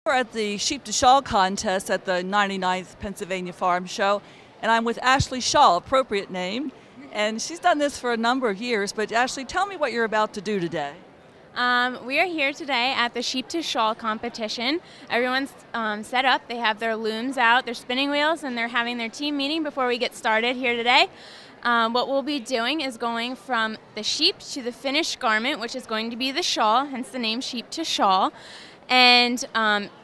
We're at the Sheep to Shawl contest at the 99th Pennsylvania Farm Show, and I'm with Ashley Shawl, appropriate name, and she's done this for a number of years. But Ashley, tell me what you're about to do today. We are here today at the Sheep to Shawl competition. Everyone's set up. They have their looms out, their spinning wheels, and they're having their team meeting before we get started here today. What we'll be doing is going from the sheep to the finished garment, which is going to be the shawl, hence the name Sheep to Shawl, and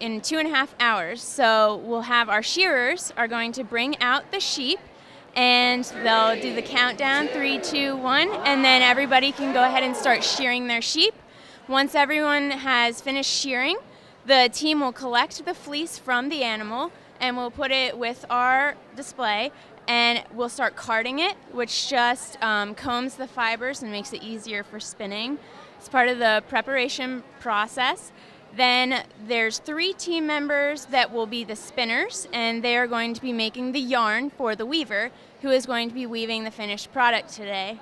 in 2.5 hours. So we'll have our shearers are going to bring out the sheep, and they'll do the countdown, 3, 2, 1, and then everybody can go ahead and start shearing their sheep. Once everyone has finished shearing, the team will collect the fleece from the animal and we'll put it with our display, and we'll start carding it, which just combs the fibers and makes it easier for spinning. It's part of the preparation process. Then there's 3 team members that will be the spinners, and they are going to be making the yarn for the weaver, who is going to be weaving the finished product today.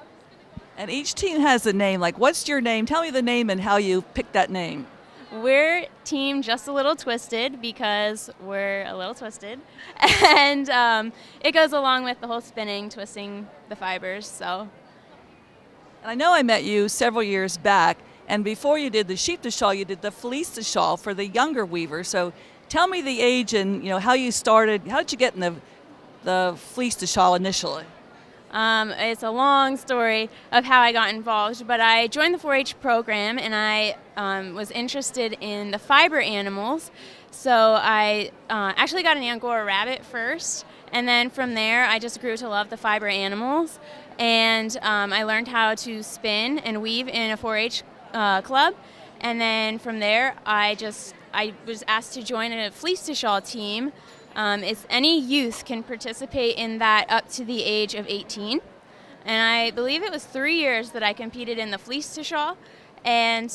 And each team has a name. Like, what's your name? Tell me the name and how you picked that name. We're Team Just a Little Twisted because we're a little twisted, and it goes along with the whole spinning, twisting the fibers. So. And I know I met you several years back, and before you did the sheep to shawl, you did the fleece to shawl for the younger weavers. So tell me the age and how you started. How did you get in the fleece to shawl initially? It's a long story of how I got involved, but I joined the 4-H program, and I was interested in the fiber animals. So I actually got an Angora rabbit first, and then from there I just grew to love the fiber animals, and I learned how to spin and weave in a 4-H club, and then from there I was asked to join a fleece to shawl team. Any youth can participate in that up to the age of 18. And I believe it was 3 years that I competed in the fleece to shawl. And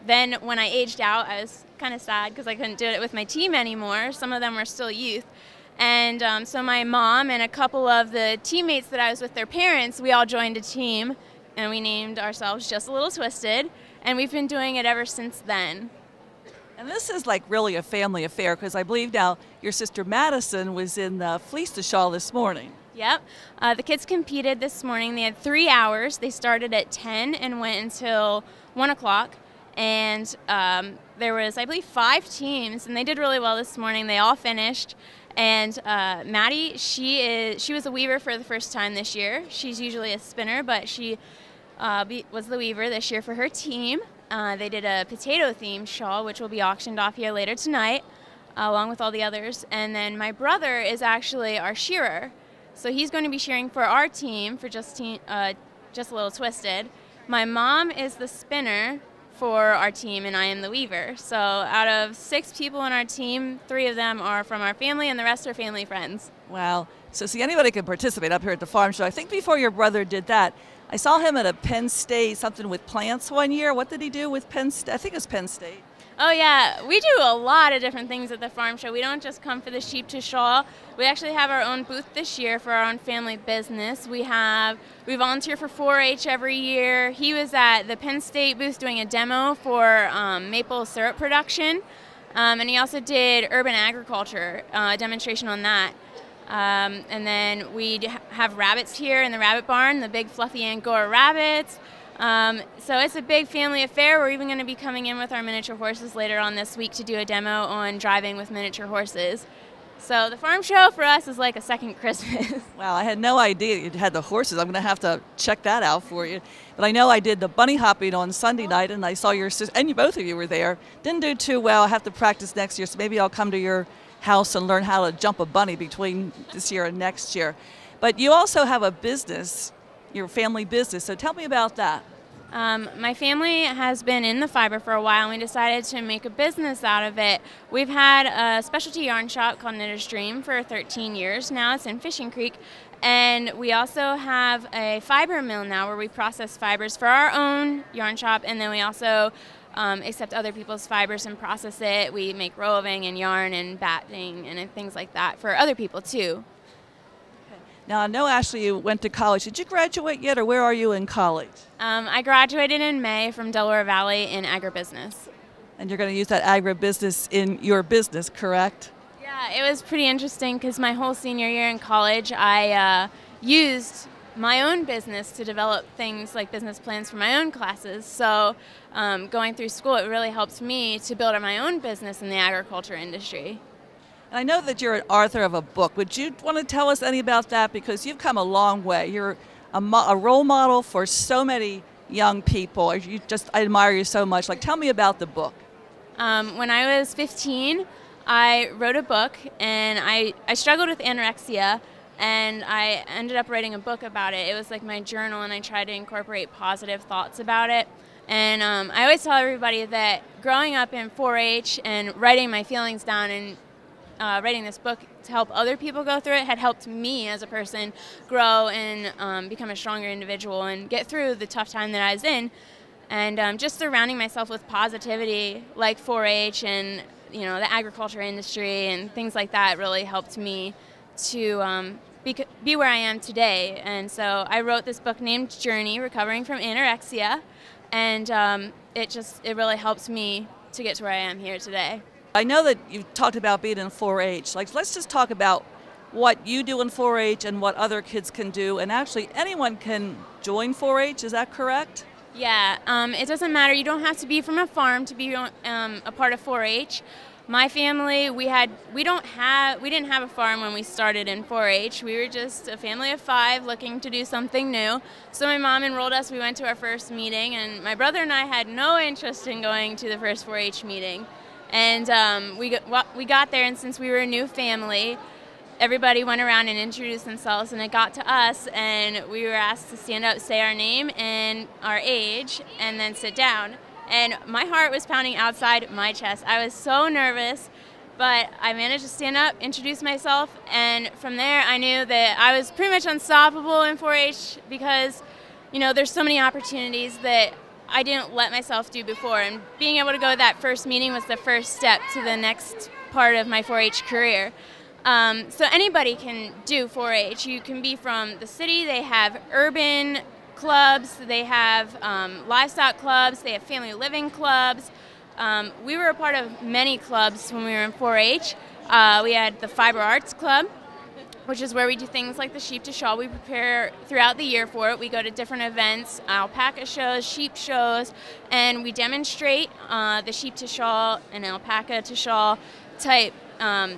then when I aged out, I was kind of sad because I couldn't do it with my team anymore. Some of them were still youth. And so my mom and a couple of the teammates that I was with, their parents, we all joined a team, and we named ourselves Just a Little Twisted. And we've been doing it ever since then. And this is like really a family affair, because I believe now your sister Madison was in the fleece to shawl this morning. Yep. The kids competed this morning. They had 3 hours. They started at 10 and went until 1 o'clock. And there was, I believe, 5 teams, and they did really well this morning. They all finished. And Maddie, she was a weaver for the first time this year. She's usually a spinner, but she was the weaver this year for her team. They did a potato-themed shawl, which will be auctioned off here later tonight, along with all the others. And then my brother is actually our shearer. So he's going to be shearing for our team, for Just a Little Twisted. My mom is the spinner for our team, and I am the weaver. So out of 6 people on our team, 3 of them are from our family, and the rest are family friends. Wow. So see, anybody can participate up here at the farm show. I think before your brother did that, I saw him at a Penn State, something with plants one year. What did he do with Penn State? I think it was Penn State. Oh yeah, we do a lot of different things at the farm show. We don't just come for the sheep to shawl. We actually have our own booth this year for our own family business. We volunteer for 4-H every year. He was at the Penn State booth doing a demo for maple syrup production, and he also did urban agriculture, a demonstration on that. And then we have rabbits here in the rabbit barn, the big fluffy Angora rabbits. So it's a big family affair. We're even going to be coming in with our miniature horses later on this week to do a demo on driving with miniature horses. So the farm show for us is like a second Christmas. Wow, I had no idea you had the horses. I'm going to have to check that out for you. But I know I did the bunny hopping on Sunday night, and I saw your sister, and both of you were there. Didn't do too well. I have to practice next year, so maybe I'll come to your house and learn how to jump a bunny between this year and next year. But you also have a business, your family business, so tell me about that. My family has been in the fiber for a while, and we decided to make a business out of it. We've had a specialty yarn shop called Knitter's Dream for 13 years now. It's in Fishing Creek. And we also have a fiber mill now where we process fibers for our own yarn shop, and then we also accept other people's fibers and process it. We make roving and yarn and batting and things like that for other people too. Now, I know, Ashley, you went to college. Did you graduate yet, or where are you in college? I graduated in May from Delaware Valley in agribusiness. And you're going to use that agribusiness in your business, correct? Yeah, it was pretty interesting because my whole senior year in college, I used my own business to develop things like business plans for my own classes. So going through school, it really helped me to build my own business in the agriculture industry. And I know that you're an author of a book. Would you want to tell us any about that? Because you've come a long way. You're a role model for so many young people. I admire you so much. Like, tell me about the book. When I was 15, I wrote a book, and I struggled with anorexia, and I ended up writing a book about it. It was like my journal, and I tried to incorporate positive thoughts about it. And I always tell everybody that growing up in 4-H and writing my feelings down and writing this book to help other people go through it had helped me as a person grow and become a stronger individual and get through the tough time that I was in. And just surrounding myself with positivity like 4-H and the agriculture industry and things like that really helped me to be where I am today. And so I wrote this book named Journey, Recovering from Anorexia, and it really helps me to get to where I am here today. I know that you've talked about being in 4-H. Like, let's just talk about what you do in 4-H and what other kids can do. And actually, anyone can join 4-H. Is that correct? Yeah, it doesn't matter. You don't have to be from a farm to be a part of 4-H. My family, we didn't have a farm when we started in 4-H. We were just a family of 5 looking to do something new. So my mom enrolled us. We went to our first meeting, and my brother and I had no interest in going to the first 4-H meeting. And we got there, and since we were a new family, everybody went around and introduced themselves, and it got to us, and we were asked to stand up, say our name and our age, and then sit down. And my heart was pounding outside my chest. I was so nervous, but I managed to stand up, introduce myself, and from there I knew that I was pretty much unstoppable in 4-H because, there's so many opportunities that I didn't let myself do before. And being able to go to that first meeting was the first step to the next part of my 4-H career. So anybody can do 4-H. You can be from the city. They have urban clubs. They have livestock clubs. They have family living clubs. We were a part of many clubs when we were in 4-H. We had the Fiber Arts Club, which is where we do things like the sheep to shawl. We prepare throughout the year for it. We go to different events, alpaca shows, sheep shows, and we demonstrate the sheep to shawl and alpaca to shawl type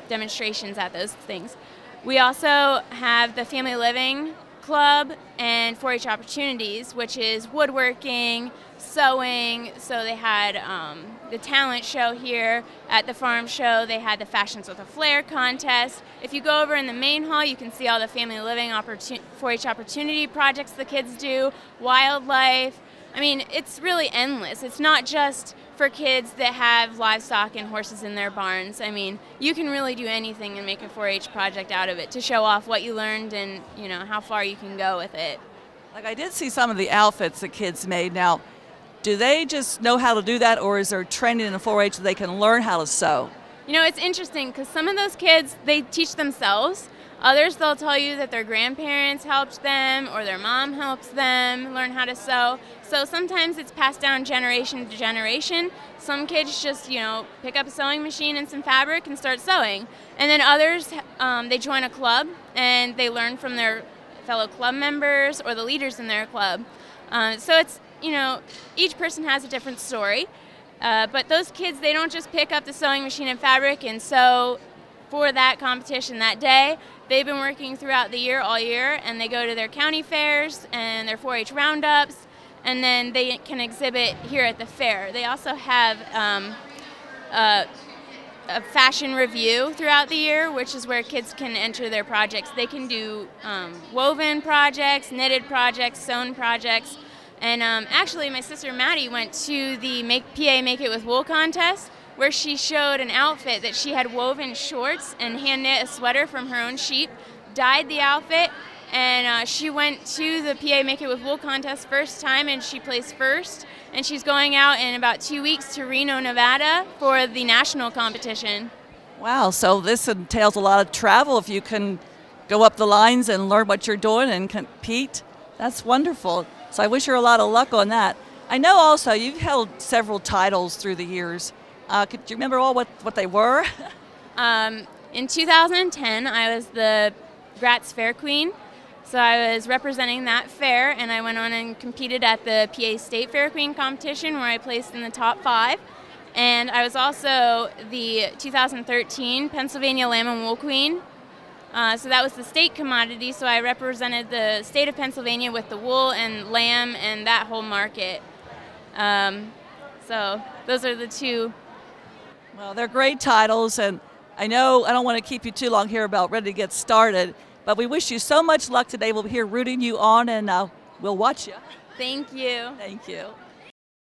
demonstrations at those things. We also have the Family Living Club and 4-H Opportunities, which is woodworking, sewing. So they had the talent show here at the farm show. They had the Fashions with a Flair contest. If you go over in the main hall, you can see all the Family Living 4-H Opportunity projects the kids do, wildlife. I mean, it's really endless. It's not just for kids that have livestock and horses in their barns. I mean, you can really do anything and make a 4-H project out of it to show off what you learned and, how far you can go with it. Like, I did see some of the outfits the kids made. Now, do they just know how to do that, or is there training in 4-H so they can learn how to sew? It's interesting because some of those kids, they teach themselves. Others, they'll tell you that their grandparents helped them or their mom helps them learn how to sew. So sometimes it's passed down generation to generation. Some kids just, pick up a sewing machine and some fabric and start sewing. And then others, they join a club and they learn from their fellow club members or the leaders in their club. So it's, each person has a different story. But those kids, they don't just pick up the sewing machine and fabric and sew for that competition that day. They've been working throughout the year, all year, and they go to their county fairs and their 4-H roundups, and then they can exhibit here at the fair. They also have a fashion review throughout the year, which is where kids can enter their projects. They can do woven projects, knitted projects, sewn projects, and actually my sister Maddie went to the PA Make It With Wool contest, where she showed an outfit that she had woven shorts and hand knit a sweater from her own sheep, dyed the outfit, and she went to the PA Make It With Wool contest first time and she placed first, and she's going out in about 2 weeks to Reno, Nevada for the national competition. Wow, so this entails a lot of travel if you can go up the lines and learn what you're doing and compete. That's wonderful. So I wish you a lot of luck on that. I know also you've held several titles through the years. Could you remember all what they were? In 2010, I was the Gratz Fair Queen. So I was representing that fair, and I went on and competed at the PA State Fair Queen competition where I placed in the top 5. And I was also the 2013 Pennsylvania Lamb and Wool Queen. So that was the state commodity, so I represented the state of Pennsylvania with the wool and lamb and that whole market. So those are the 2. Well, they're great titles, and I know I don't want to keep you too long here about ready to get started, but we wish you so much luck today. We'll be here rooting you on, and we'll watch you. Thank you. Thank you.